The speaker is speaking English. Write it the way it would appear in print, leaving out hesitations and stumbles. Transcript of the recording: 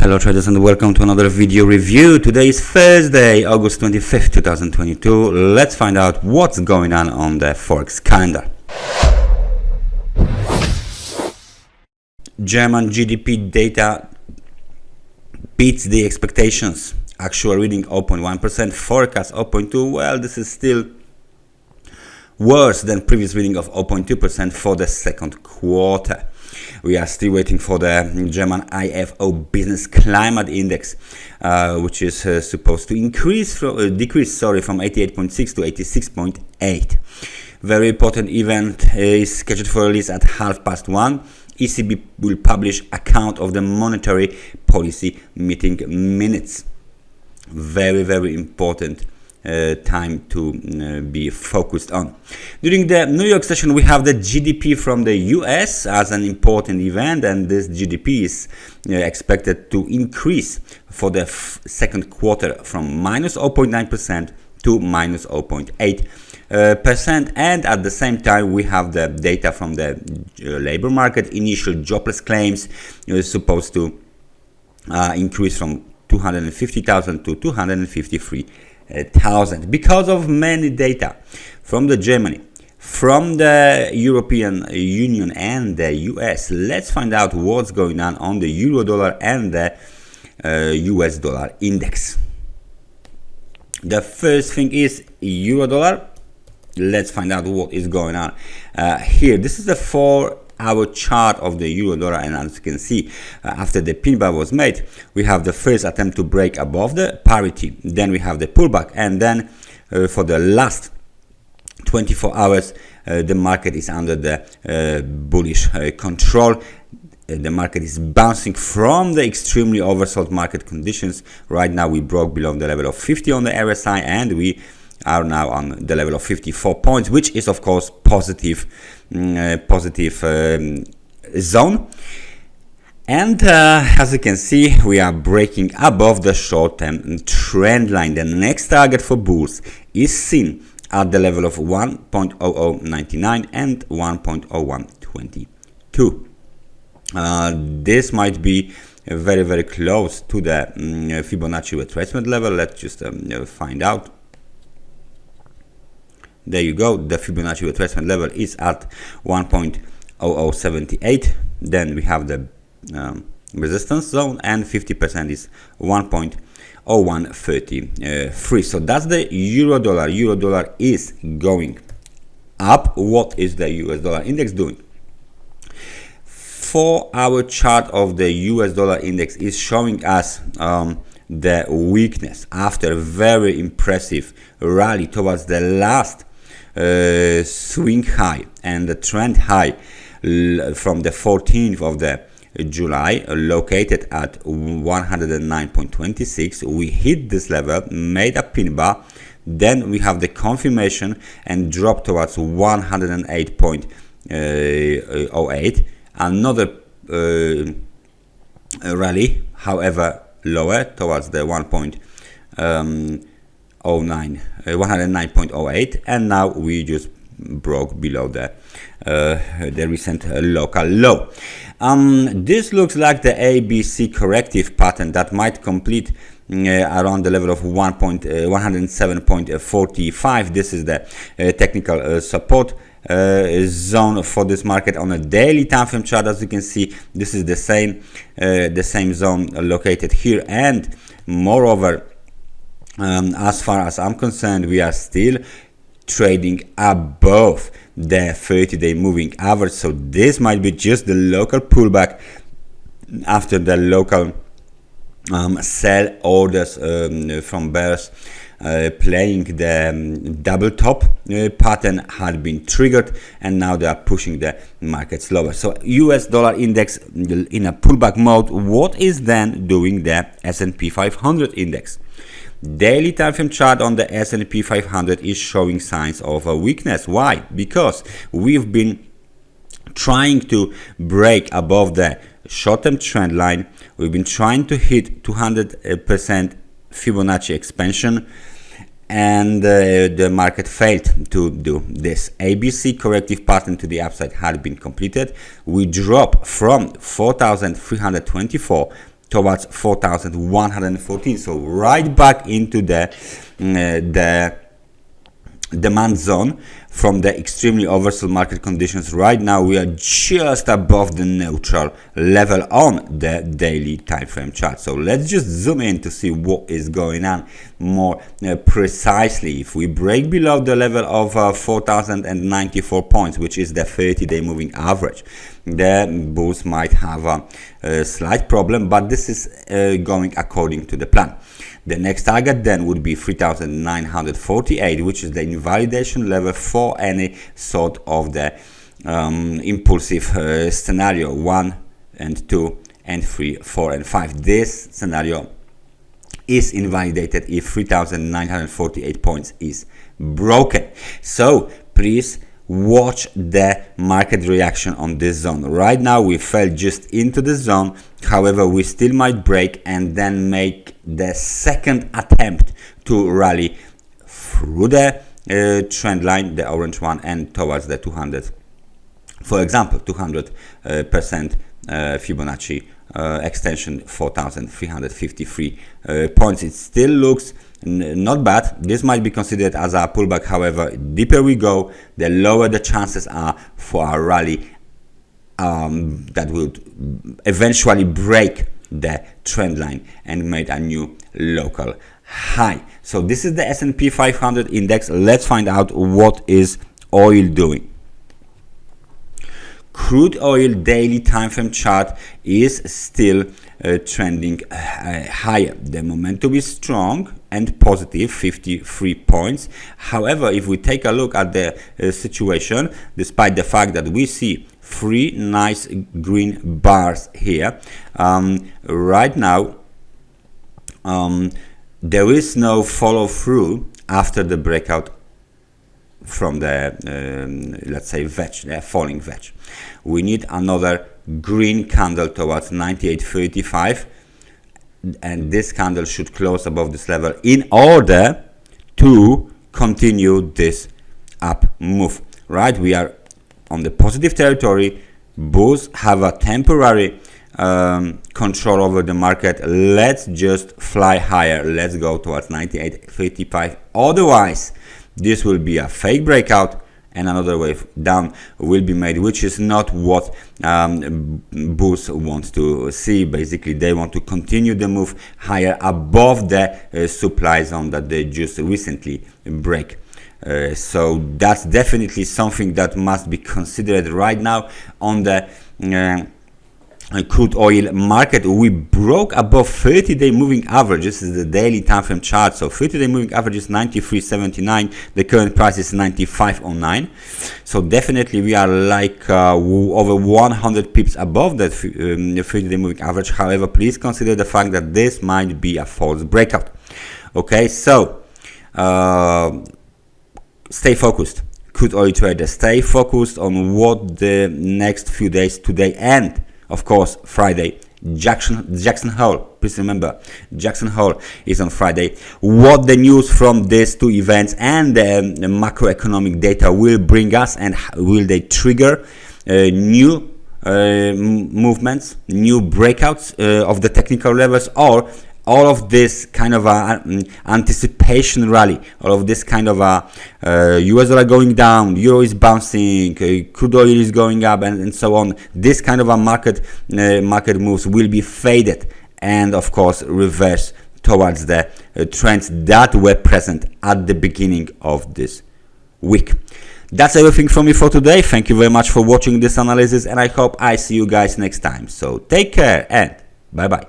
Hello traders and welcome to another video review. Today is Thursday, August 25th, 2022. Let's find out what's going on the Forex calendar. German GDP data beats the expectations. Actual reading 0.1%, forecast 0.2%. Well, this is still worse than previous reading of 0.2% for the second quarter. We are still waiting for the German Ifo Business Climate Index, which is supposed to decrease from 88.6 to 86.8. Very important event is scheduled for release at 1:30. ECB will publish account of the monetary policy meeting minutes. Very important time to be focused on. During the New York session, we have the GDP from the US as an important event, and this GDP is expected to increase for the second quarter from minus 0.9% to minus 0.8%. And at the same time, we have the data from the labor market. Initial jobless claims is supposed to increase from 250,000 to 253,000. Because of many data from the Germany, from the European Union and the US, let's find out what's going on the euro dollar and the US dollar index. The first thing is euro dollar. Let's find out what is going on here. This is the 4-hour chart of the euro dollar, and as you can see, after the pin bar was made, we have the first attempt to break above the parity, then we have the pullback, and then for the last 24 hours the market is under the bullish control. The market is bouncing from the extremely oversold market conditions. Right now we broke below the level of 50 on the RSI, and we are now on the level of 54 points, which is of course positive zone. And as you can see, we are breaking above the short-term trend line. The next target for bulls is seen at the level of 1.0099 and 1.0122. This might be very close to the Fibonacci retracement level. Let's just find out. There you go. The Fibonacci retracement level is at 1.0078. Then we have the resistance zone, and 50% is 1.0133. So that's the euro dollar. Euro dollar is going up. What is the US dollar index doing? 4-hour chart of the US dollar index is showing us the weakness after a very impressive rally towards the last swing high and the trend high from the 14th of the July, located at 109.26. We hit this level, made a pin bar, then we have the confirmation and drop towards 108.08. Another rally, however lower, towards the 109.08, and now we just broke below the recent local low. This looks like the ABC corrective pattern that might complete around the level of 107.45. This is the technical support zone for this market on a daily time frame chart. As you can see, this is the same zone located here, and moreover, as far as I'm concerned, we are still trading above the 30-day moving average. So this might be just the local pullback after the local sell orders from bears playing the double top pattern had been triggered, and now they are pushing the markets lower. So US dollar index in a pullback mode. What is then doing the S&P 500 index? Daily time frame chart on the S&P 500 is showing signs of a weakness. Why? Because we've been trying to break above the short-term trend line. We've been trying to hit 200% Fibonacci expansion, and the market failed to do this. ABC corrective pattern to the upside had been completed. We drop from 4,324 towards 4,114. So right back into the demand zone from the extremely oversold market conditions. Right now we are just above the neutral level on the daily time frame chart. So let's just zoom in to see what is going on more precisely. If we break below the level of 4,094 points, which is the 30-day moving average, the bulls might have a slight problem, but this is going according to the plan. The next target then would be 3,948, which is the invalidation level for any sort of the impulsive scenario 1 and 2 and 3, 4 and 5. This scenario is invalidated if 3,948 points is broken. So please watch the market reaction on this zone. Right now we fell just into the zone, however we still might break and then make the second attempt to rally through the trend line, the orange one, and towards the 200, for example 200% Fibonacci extension, 4,353 points. It still looks not bad. This might be considered as a pullback. However, deeper we go, the lower the chances are for a rally that will eventually break the trend line and make a new local high. So this is the S&P 500 index. Let's find out what is oil doing. Crude oil daily time frame chart is still trending higher. The momentum is strong and positive, 53 points. However, if we take a look at the situation, despite the fact that we see three nice green bars here, right now there is no follow through after the breakout from the let's say wedge, the falling wedge. We need another green candle towards 98.35, and this candle should close above this level in order to continue this up move. Right, we are on the positive territory. Bulls have a temporary control over the market. Let's just fly higher. Let's go towards 98.35. Otherwise this will be a fake breakout and another wave down will be made, which is not what bulls want to see. Basically they want to continue the move higher above the supply zone that they just recently break. So that's definitely something that must be considered right now on the crude oil market. We broke above 30-day moving average. This is the daily time frame chart. So 30-day moving average is 93.79. The current price is 95.09. So definitely we are like over 100 pips above that 30-day moving average. However, please consider the fact that this might be a false breakout. Okay, so stay focused, crude oil trader. Stay focused on what the next few days, today and of course Friday, Jackson Hole. Please remember, Jackson Hole is on Friday. What the news from these two events and the macroeconomic data will bring us, and will they trigger new movements, new breakouts of the technical levels, or all of this kind of anticipation rally, all of this kind of US dollar going down, euro is bouncing, crude oil is going up, and so on. This kind of a market moves will be faded and of course reverse towards the trends that were present at the beginning of this week. That's everything from me for today. Thank you very much for watching this analysis, and I hope I see you guys next time. So take care and bye bye.